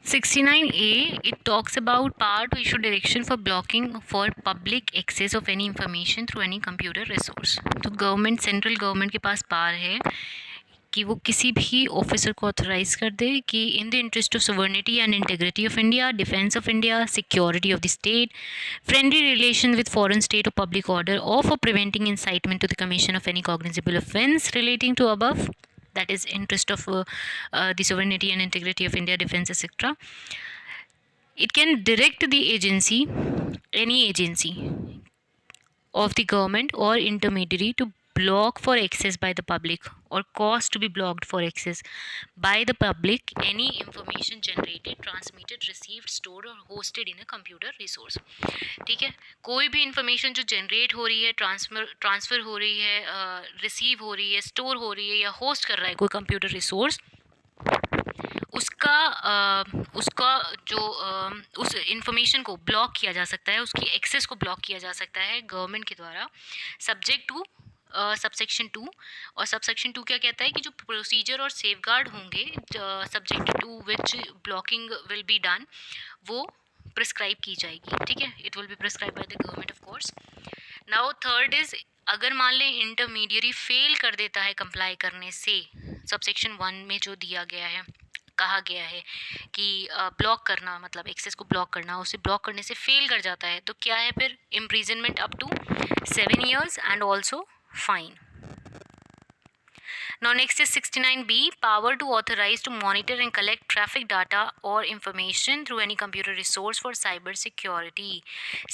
69A, it talks about power to issue direction for blocking for public access of any information through any computer resource. तो government, central government के पास power है कि वो किसी भी officer को authorise कर दे कि in the interest of sovereignty and integrity of India, defence of India, security of the state, friendly relation with foreign state और पब्लिक ऑर्डर, और for preventing incitement to the commission of any cognizable offence relating to above, that is interest of the sovereignty and integrity of India, defense, etc. It can direct the agency, any agency of the government or intermediary, to block for access by the public or cause to be blocked for access by the public any information generated, transmitted, received, stored or hosted in a computer resource. ठीक है, कोई भी information जो generate हो रही है, transfer हो रही है, रिसीव हो रही है, स्टोर हो रही है या होस्ट कर रहा है कोई कंप्यूटर रिसोर्स, उसका जो उस इंफॉर्मेशन को ब्लॉक किया जा सकता है, उसकी एक्सेस को ब्लॉक किया जा सकता है गवर्नमेंट के द्वारा, सब्जेक्ट टू सबसेक्शन 2. और सबसेक्शन 2 क्या कहता है कि जो प्रोसीजर और सेफगार्ड होंगे subject to which blocking will be done, वो प्रिस्क्राइब की जाएगी. ठीक है, it will be prescribe by the government of course. Now third is, अगर मान लें इंटरमीडियरी फेल कर देता है कंप्लाई करने से, सबसेक्शन 1 में जो दिया गया है, कहा गया है कि ब्लॉक करना मतलब एक्सेस को ब्लॉक करना, उसे ब्लॉक करने से फेल कर जाता है, तो क्या है फिर? Imprisonment up to 7 years and also fine. Now next is 69B, power to authorize to monitor and collect traffic data or information through any computer resource for cyber security.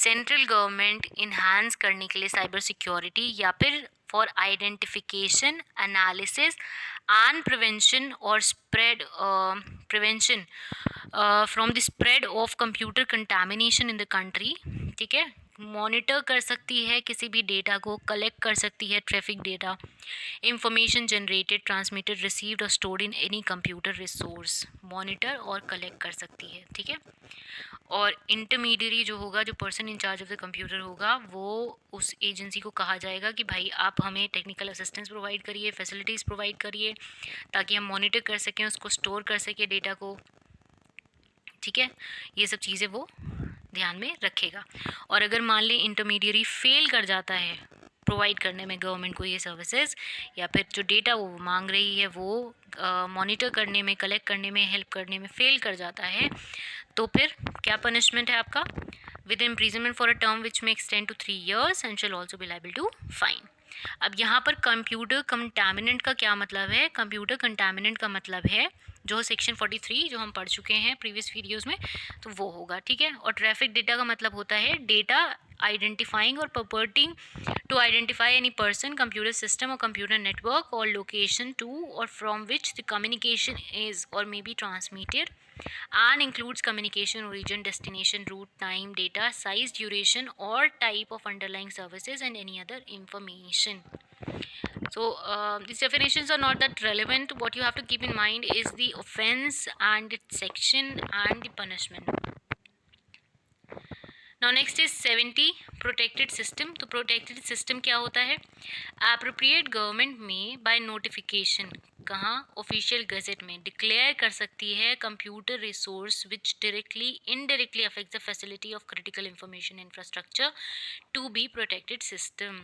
Central government enhance करने के लिए cyber security या फिर for identification, analysis and prevention or spread prevention from the spread of computer contamination in the country. ठीक है, monitor कर सकती है किसी भी डेटा को, कलेक्ट कर सकती है traffic data, information generated, transmitted, received और stored in any computer resource, monitor और कलेक्ट कर सकती है. ठीक है, और इंटरमीडियरी जो होगा, जो person in charge of the computer होगा, वो उस एजेंसी को कहा जाएगा कि भाई आप हमें टेक्निकल असिस्टेंस प्रोवाइड करिए, फैसिलिटीज़ प्रोवाइड करिए, ताकि हम मॉनिटर कर सकें, उसको स्टोर कर सकें डेटा को. ठीक है, ये सब चीज़ें वो ध्यान में रखेगा. और अगर मान लें इंटरमीडियरी फेल कर जाता है प्रोवाइड करने में गवर्नमेंट को ये सर्विसेज, या फिर जो डेटा वो मांग रही है वो मॉनिटर करने में, कलेक्ट करने में, हेल्प करने में फेल कर जाता है, तो फिर क्या पनिशमेंट है आपका? With imprisonment for a term which may extend to 3 years and shall also be liable to fine. अब यहाँ पर कंप्यूटर कंटामिनेंट का क्या मतलब है? कंप्यूटर कंटामिनेंट का मतलब है जो सेक्शन 43 जो हम पढ़ चुके हैं प्रीवियस वीडियोस में, तो वो होगा. ठीक है, और ट्रैफिक डेटा का मतलब होता है डेटा आइडेंटिफाइंग और purporting to identify any person, computer system और कंप्यूटर नेटवर्क और लोकेशन टू और from which the communication is और may be transmitted and includes communication origin, destination, route, time, data, size, duration or type of underlying services and any other information. So these definitions are not that relevant. What you have to keep in mind is the offense and its section and the punishment. Now next is 70, protected system. तो protected system क्या होता है? Appropriate government में by notification, कहाँ? Official gazette में declare कर सकती है computer resource which directly indirectly affect the facility of critical information infrastructure to be protected system.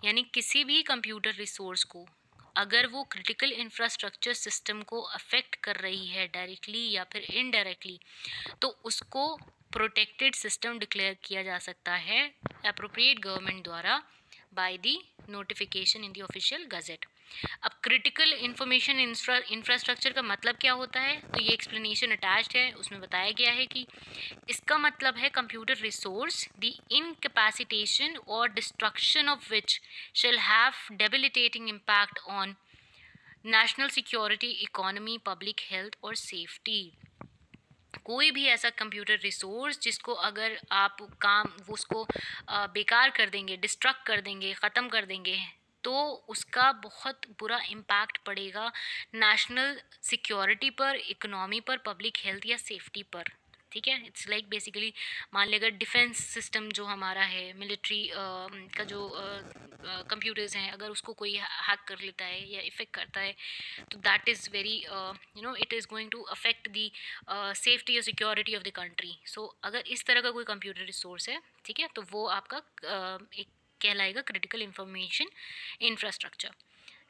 यानी किसी भी कंप्यूटर रिसोर्स को अगर वो क्रिटिकल इंफ्रास्ट्रक्चर सिस्टम को अफेक्ट कर रही है डायरेक्टली या फिर इनडायरेक्टली, तो उसको प्रोटेक्टेड सिस्टम डिक्लेयर किया जा सकता है एप्रोप्रिएट गवर्नमेंट द्वारा by the notification in the official gazette. अब क्रिटिकल इंफॉर्मेशन इंफ्रास्ट्रक्चर का मतलब क्या होता है? तो ये एक्सप्लेनेशन अटैच्ड है, उसमें बताया गया है कि इसका मतलब है कंप्यूटर रिसोर्स द इनकैपेसिटेशन और destruction of which shall have debilitating impact on national security, economy, public health और सेफ्टी. कोई भी ऐसा कंप्यूटर रिसोर्स जिसको अगर आप उसको बेकार कर देंगे, डिस्ट्रक्ट कर देंगे, ख़त्म कर देंगे, तो उसका बहुत बुरा इम्पैक्ट पड़ेगा नेशनल सिक्योरिटी पर, इकोनॉमी पर, पब्लिक हेल्थ या सेफ्टी पर. ठीक है। इट्स लाइक बेसिकली मान लेगा डिफेंस सिस्टम जो हमारा है, मिलिट्री का जो कंप्यूटर्स हैं, अगर उसको कोई हैक कर लेता है या इफेक्ट करता है, तो that is very it is going to affect the safety और security of the country. So अगर इस तरह का कोई कंप्यूटर रिसोर्स है, ठीक है, तो वो आपका एक कहलाएगा क्रिटिकल इंफॉर्मेशन इंफ्रास्ट्रक्चर,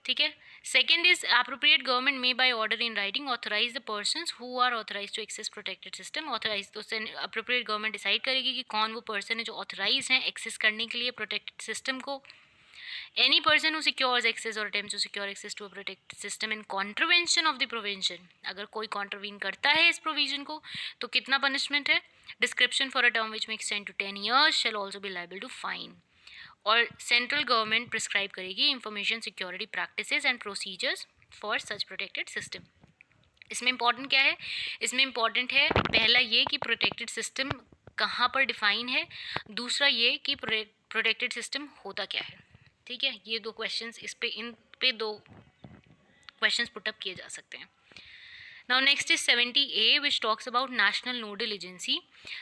ठीक है। Second is appropriate government may by order in writing authorise the persons who are authorise to access protected system. Authorise तो अप्रोप्रिएट गवर्नमेंट डिसाइड करेगी कि कौन वो पर्सन है जो ऑथराइज हैं एक्सेस करने के लिए प्रोटेक्टेड सिस्टम को। Any person who secures access or attempts to secure access to a protected system in contravention of the provision, अगर कोई contravene करता है इस provision को, तो कितना punishment है? Description for a term which may extend to 10 years shall also be liable to fine. और सेंट्रल गवर्नमेंट प्रिस्क्राइब करेगी information security practices and procedures for such protected system. इसमें इंपॉर्टेंट क्या है? इसमें इंपॉर्टेंट है पहला ये कि प्रोटेक्टेड सिस्टम कहाँ पर डिफाइन है, दूसरा ये कि प्रोटेक्टेड सिस्टम होता क्या है, ठीक है। ये दो क्वेश्चंस इन पे दो क्वेश्चंस पुटअप किए जा सकते हैं। Now next is 70A which talks about national nodal agency.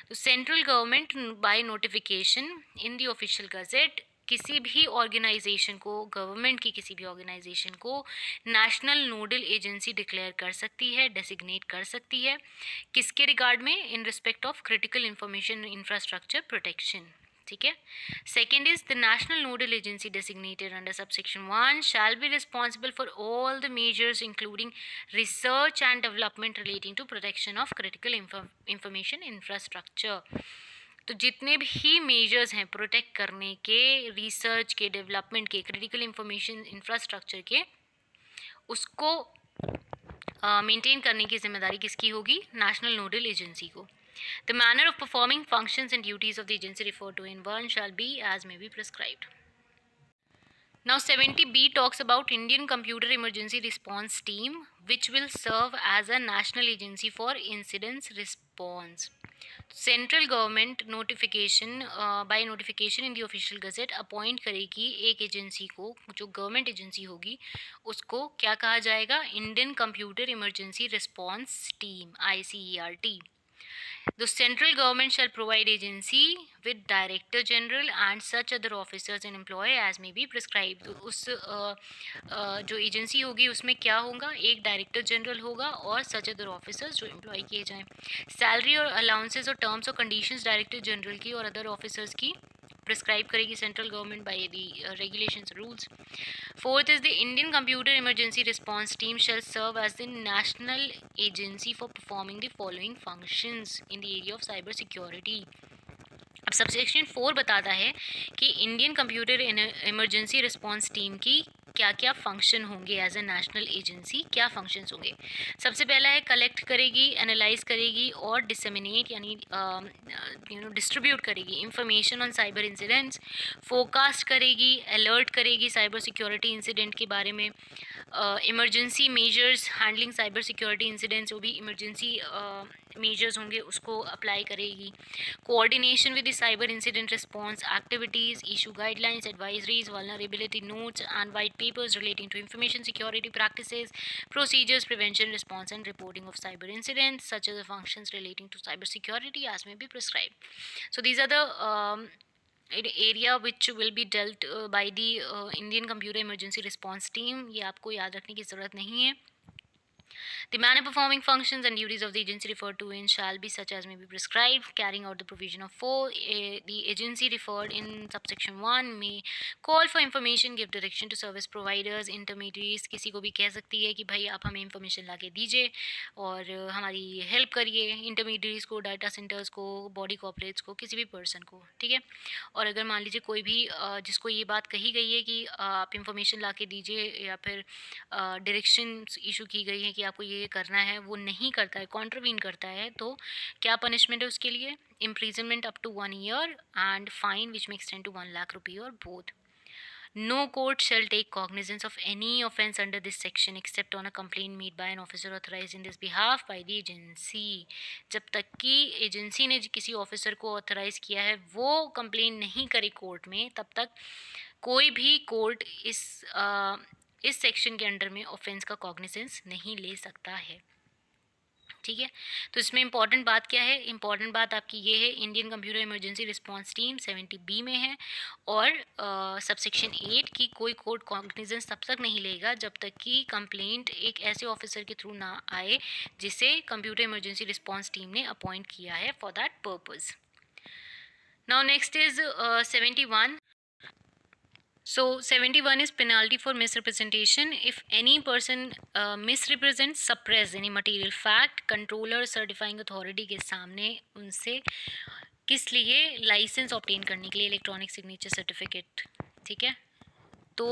तो central government by notification in the official gazette किसी भी ऑर्गेनाइजेशन को, गवर्नमेंट की किसी भी ऑर्गेनाइजेशन को नेशनल नोडल एजेंसी डिक्लेयर कर सकती है, डेसिग्नेट कर सकती है। किसके रिगार्ड में? In respect of critical information infrastructure protection, ठीक है। Second is the national nodal agency designated under subsection 1 shall be responsible for all the measures including research and development relating to protection of critical information infrastructure. तो जितने भी measures हैं protect करने के, research के, development के, critical information infrastructure के, उसको मेंटेन करने की जिम्मेदारी किसकी होगी? नेशनल नोडल एजेंसी को। The manner of performing functions and duties of the agency referred to in 1 shall be as may be prescribed. Now 70B talks about Indian Computer Emergency Response Team which will serve as a national agency for incidents response. Central government notification by notification in the official gazette appoint करेगी एक agency को, जो government agency होगी, उसको क्या कहा जाएगा? Indian computer emergency response team, ICERT. The central government shall provide agency with director general and such other officers and employee as may be prescribed. तो उस जो एजेंसी होगी उसमें क्या होगा? एक डायरेक्टर जनरल होगा और सच अदर ऑफिसर्स जो एम्प्लॉय किए जाएं। सैलरी और अलाउंसेस और टर्म्स और कंडीशंस डायरेक्टर जनरल की और अदर ऑफिसर्स की प्रिस्क्राइब करेगी central government by the regulations rules. Fourth is the Indian Computer Emergency Response Team shall serve as the national agency for performing the following functions in the area of cyber security. अब subsection 4 बताता है कि Indian computer emergency response team की क्या क्या function होंगे as a national agency, क्या functions होंगे। सबसे पहला है कलेक्ट करेगी, एनालाइज करेगी और डिसमिनेट यानी डिस्ट्रीब्यूट करेगी information on cyber incidents, forecast करेगी, अलर्ट करेगी साइबर सिक्योरिटी इंसिडेंट के बारे में, emergency measures handling cyber security incidents, जो भी इमरजेंसी मेजर्स होंगे उसको अप्लाई करेगी, coordination with the cyber incident response activities, issue guidelines, advisories, vulnerability notes and white papers relating to information security practices, procedures, prevention, response and reporting of cyber incidents, such as the functions relating to cyber security as may be prescribed. So these are the area which will be dealt by the Indian Computer Emergency Response Team. ये आपको याद रखने की ज़रूरत नहीं है। The manner performing functions and duties of the agency referred to in shall be such as may be prescribed, carrying out the provision of 4. The agency referred in subsection 1 may call for information, give direction to service providers, intermediaries, किसी को भी कह सकती है कि भाई आप हमें information ला के दीजिए और हमारी हेल्प करिए, इंटरमीडिएट्स को, डाटा सेंटर्स को, बॉडी कॉर्पोरेट्स को, किसी भी पर्सन को, ठीक है। और अगर मान लीजिए कोई भी जिसको ये बात कही गई है कि आप इंफॉर्मेशन ला के दीजिए या फिर डायरेक्शन इशू की गई है कि आपको ये करना है, वो नहीं करता है, कॉन्ट्रवीन करता है, तो क्या पनिशमेंट है उसके लिए? Imprisonment up to 1 year and fine which may extend to 1 lakh rupee और both. No court shall take cognizance of any offence under this section except on a complaint made by an officer authorized in this behalf by the agency. जब तक कि agency ने किसी officer को authorise किया है वो कंप्लेन नहीं करे कोर्ट में, तब तक कोई भी कोर्ट इस सेक्शन के अंडर में ऑफेंस का कॉग्निजेंस नहीं ले सकता है। ठीक है। तो इसमें इंपॉर्टेंट बात क्या है, इंपॉर्टेंट बात आपकी ये है, Indian computer emergency response team 70B में है, और सबसेक्शन 8 की कोई कोर्ट कॉग्निजेंस तब तक नहीं लेगा जब तक कि कंप्लेंट एक ऐसे ऑफिसर के थ्रू ना आए जिसे कंप्यूटर इमरजेंसी रिस्पांस टीम ने अपॉइंट किया है for that purpose. Now next is 71. So 71 is penalty for misrepresentation. If any person misrepresents, suppress any material fact, controller certifying authority के सामने उनसे किस लिए, लाइसेंस ऑब्टेन करने के लिए, इलेक्ट्रॉनिक सिग्नेचर सर्टिफिकेट, ठीक है। तो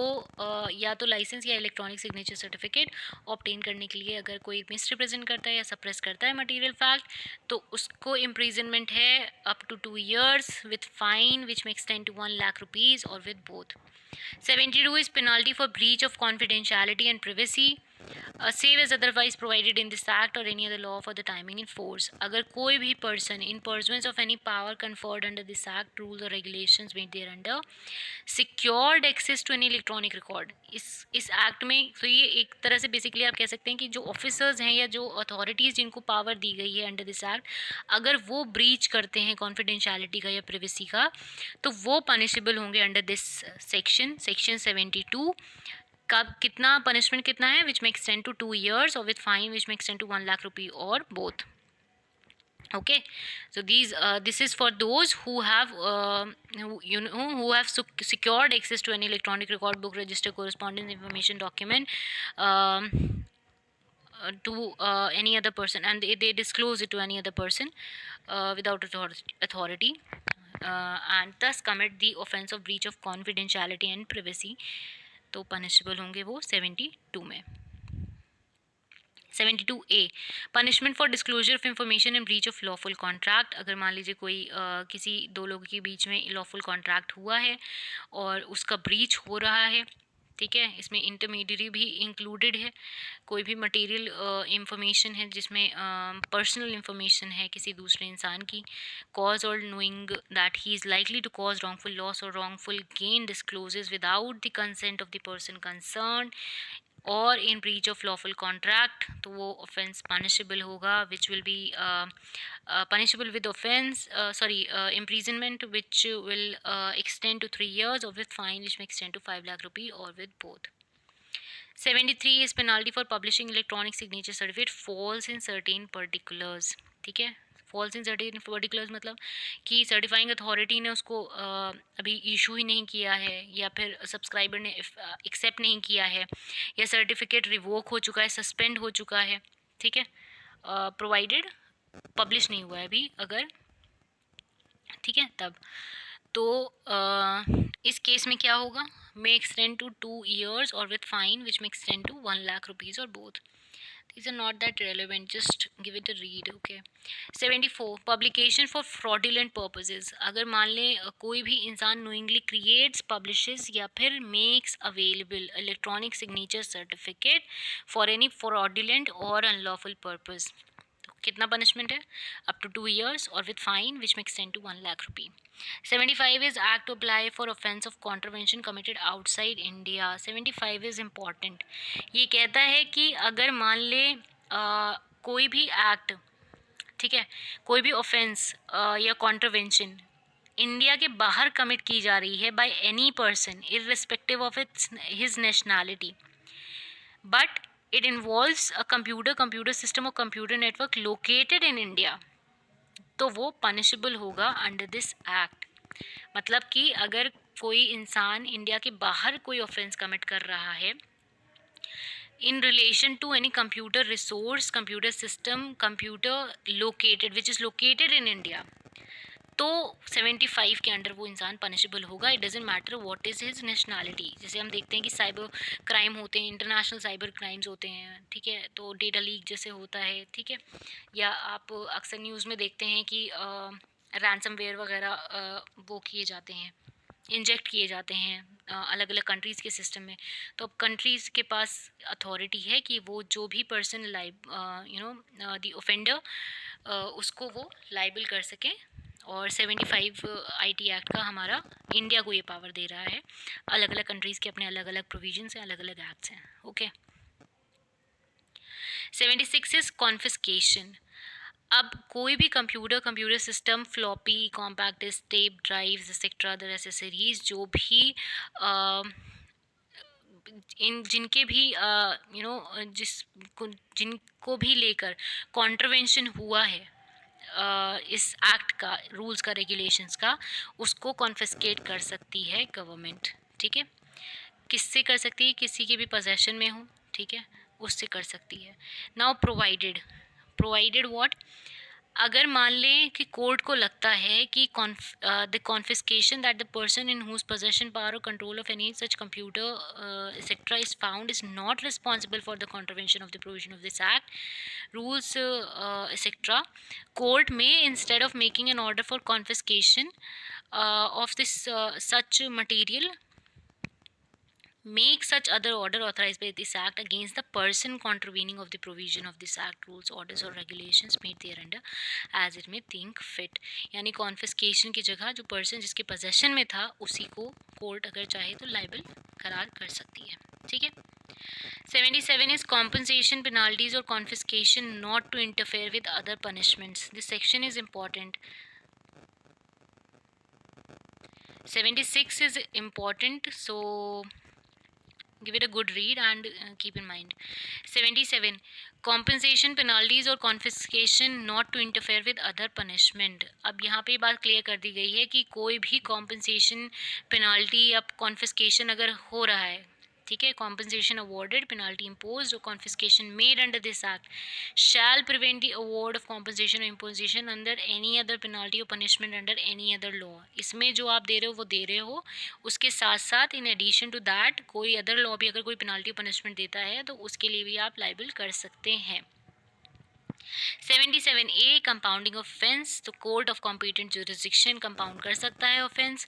या तो लाइसेंस या इलेक्ट्रॉनिक सिग्नेचर सर्टिफिकेट ऑब्टेन करने के लिए अगर कोई मिसरिप्रेजेंट करता है या सप्रेस करता है मटेरियल फैक्ट, तो उसको इम्प्रीजनमेंट है up to 2 years with fine which may extend to 1 lakh rupees और with both. 72 is penalty for breach of confidentiality and privacy, save as otherwise provided in this act or any other law for the timing in force. अगर कोई भी person in pursuance of any power conferred under this act, rules or regulations made thereunder, secured access to any electronic record, इस act में, तो ये एक तरह से बेसिकली आप कह सकते हैं कि जो ऑफिसर्स हैं या जो अथॉरिटीज़ जिनको पावर दी गई है अंडर दिस एक्ट, अगर वो ब्रीच करते हैं कॉन्फिडेंशियलिटी का या प्रिवेसी का, तो वो पनिशेबल होंगे अंडर दिस सेक्शन 72 का। कितना पनिशमेंट कितना है, विच में एक्सटेंड टू 2 years और with fine which may extend to 1 lakh rupee और both. Okay, so this is for those who have who have secured access to any electronic record, book, register, correspondence, information, document, to any other person, and they disclose it to any other person without authority, and thus commit the offense of breach of confidentiality and privacy, तो punishable होंगे वो 72 में। 72A, punishment for disclosure of information in breach of lawful contract. अगर मान लीजिए कोई किसी दो लोगों के बीच में लॉफुल कॉन्ट्रैक्ट हुआ है और उसका ब्रीच हो रहा है, ठीक है, इसमें इंटरमीडियरी भी इंक्लूडेड है, कोई भी मटेरियल इंफॉर्मेशन है जिसमें पर्सनल इंफॉर्मेशन है किसी दूसरे इंसान की, कॉज और knowing that he is likely to cause wrongful loss और wrongful gain discloses without the consent of the person concern और in breach of lawful contract, तो वो ऑफेंस पनिशेबल होगा, which will be punishable with offence imprisonment which will extend to 3 years or with fine which may extend to 5 lakh rupee or with both. 73 is penalty for publishing electronic signature certificate false in certain particulars, ठीक है। Falls in certain particulars मतलब कि certifying authority ने उसको अभी issue ही नहीं किया है, या फिर सब्सक्राइबर ने एक्सेप्ट नहीं किया है, या सर्टिफिकेट रिवोक हो चुका है, सस्पेंड हो चुका है, ठीक है, प्रोवाइडेड पब्लिश नहीं हुआ है अभी अगर, ठीक है, तब तो इस केस में क्या होगा, मे एक्सटेंड टू 2 years और with fine which may extend to 1 lakh rupees और both. These are not that relevant, just give it a read, okay. 74, publication for fraudulent purposes। अगर मान लें कोई भी इंसान knowingly creates, publishes या फिर makes available electronic signature certificate for any fraudulent or unlawful purpose, तो कितना पनिशमेंट है, अप टू 2 years और with fine which may extend to 1 lakh rupee। 75 is act to apply for offense of contravention committed outside India। 75 is important, ये कहता है कि अगर मान ले कोई भी एक्ट, ठीक है, कोई भी ऑफेंस या कॉन्ट्रवेंशन इंडिया के बाहर कमिट की जा रही है by any person irrespective of its his nationality, but it involves a computer system or computer network located in India, तो वो पनिशेबल होगा अंडर दिस एक्ट। मतलब कि अगर कोई इंसान इंडिया के बाहर कोई ऑफेंस कमिट कर रहा है in relation to any computer resource, computer system, computer located which is located in India, तो 75 के अंडर वो इंसान पनिशेबल होगा। It doesn't matter what is his nationality. जैसे हम देखते हैं कि साइबर क्राइम होते हैं, इंटरनेशनल साइबर क्राइम्स होते हैं, ठीक है, तो डेटा लीक जैसे होता है, ठीक है, या आप अक्सर न्यूज़ में देखते हैं कि रैंसमवेयर वगैरह वो किए जाते हैं, इंजेक्ट किए जाते हैं अलग अलग कंट्रीज़ के सिस्टम में, तो अब कंट्रीज़ के पास अथॉरिटी है कि वो जो भी पर्सन द ऑफेंडर उसको वो लाइबल कर सकें, और 75 आईटी एक्ट का हमारा इंडिया को ये पावर दे रहा है। अलग अलग कंट्रीज़ के अपने अलग अलग प्रोविजंस हैं, अलग अलग एक्ट्स हैं, ओके। 76 is confiscation. अब कोई भी computer system, floppy, compact disk, tape drives etcetera other accessories, जो भी इन जिनके भी जिनको भी लेकर कॉन्ट्रवेंशन हुआ है इस एक्ट का, रूल्स का, रेगुलेशंस का, उसको कॉन्फिस्केट कर सकती है गवर्नमेंट। ठीक है, किससे कर सकती है? किसी के भी पोजेशन में हो, ठीक है, उससे कर सकती है। Now provided, provided what? अगर मान लें कि कोर्ट को लगता है कि the confiscation that the person in whose possession, power और control of any such computer etcetera is found is not responsible for the contravention of the provision of this act, rules etcetera, court में instead of making an order for confiscation of this such material, make such other order authorized by this act against the person contravening of the provision of this act, rules, orders or regulations made thereunder as it may think fit। यानी confiscation की जगह जो person जिसके possession में था उसी को court अगर चाहे तो लाइबल करार कर सकती है। ठीक है। 77 is compensation, penalties or confiscation not to interfere with other punishments। this section is important। 76 is important, so give it a good read and keep in mind। 77 compensation, penalties और confiscation not to interfere with other punishment। अब यहाँ पे बात clear कर दी गई है कि कोई भी compensation, penalty या confiscation अगर हो रहा है, ठीक है, compensation awarded, penalty imposed or confiscation made under this act shall prevent the award of compensation or imposition under any other penalty or punishment under any other law। इसमें जो आप दे रहे हो वो दे रहे हो, उसके साथ साथ इन एडिशन टू दैट कोई अदर लॉ भी अगर कोई पेनाल्टी पनिशमेंट देता है तो उसके लिए भी आप लाइबल कर सकते हैं। 77A कंपाउंडिंग ऑफेंस, तो court of competent jurisdiction compound कर सकता है offence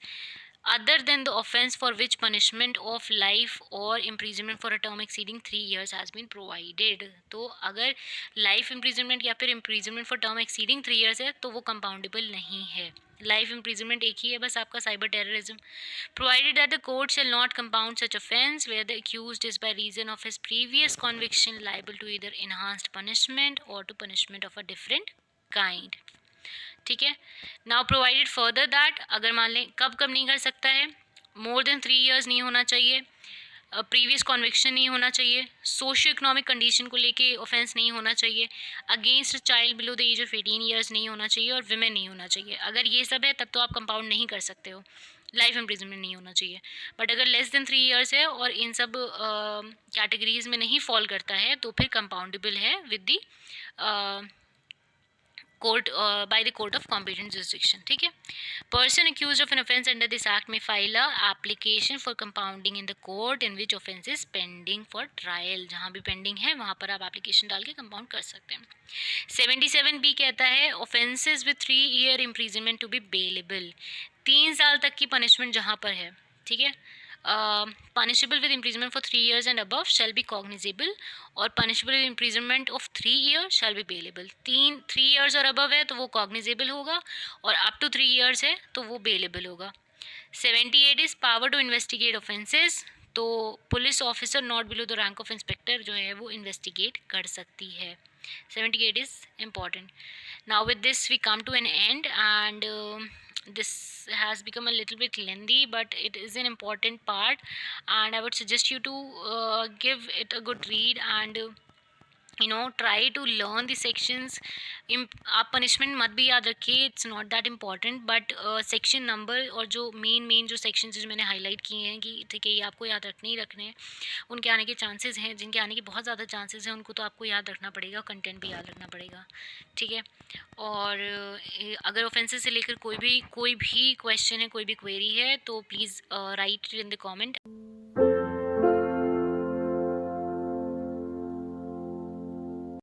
other than the offense for which punishment of life or imprisonment for a term exceeding 3 years has been provided। तो अगर life imprisonment या फिर imprisonment for term exceeding 3 years है तो वो compoundable नहीं है। लाइफ imprisonment एक ही है बस आपका cyber terrorism. provided that the court shall not compound such offense where the accused is by reason of his previous conviction liable to either enhanced punishment or to punishment of a different kind। ठीक है। Now provided further that, अगर मान लें कब कब नहीं कर सकता है, मोर देन 3 ईयर्स नहीं होना चाहिए, प्रीवियस कॉन्विक्शन नहीं होना चाहिए, सोशियो इकोनॉमिक कंडीशन को लेके ऑफेंस नहीं होना चाहिए, against child below the age of 18 years नहीं होना चाहिए और विमेन नहीं होना चाहिए। अगर ये सब है तब तो आप कंपाउंड नहीं कर सकते हो, लाइफ इम्प्रिजनमेंट नहीं होना चाहिए। बट अगर लेस देन 3 ईयर्स है और इन सब कैटेगरीज में नहीं फॉल करता है तो फिर कंपाउंडेबल है with the court by the court of competent jurisdiction। ठीक है। person accused of an offence under this act may file a application for compounding in the court in which offence is pending for trial। जहाँ भी pending है वहाँ पर आप application डाल के compound कर सकते हैं। 77B कहता है offences with 3 year imprisonment to be bailable। 3 साल तक की punishment जहाँ पर है, ठीक है, punishable with imprisonment for 3 years and above shall be cognizable और punishable with imprisonment of 3 years shall be bailable। 3 years और above है तो वो cognizable होगा और up to 3 years है तो वो bailable होगा। 78 is power to investigate offences, तो police officer not below the rank of inspector जो है वो इन्वेस्टिगेट कर सकती है। 78 is important। Now with this we come to an end and this has become a little bit lengthy but it is an important part and I would suggest you to give it a good read and try to learn the sections। आप punishment मत भी याद रखिए, it's not that important but section number और जो main जो sections जो मैंने हाईलाइट किए हैं कि ठीक है ये आपको याद रखने ही रखने हैं, उनके आने के चांसेस हैं, जिनके आने के बहुत ज़्यादा चांसेस हैं उनको तो आपको याद रखना पड़ेगा, कंटेंट भी याद रखना पड़ेगा। ठीक है। और अगर ऑफेंसेस से लेकर कोई भी क्वेश्चन है, कोई भी क्वेरी है तो please write in the comment.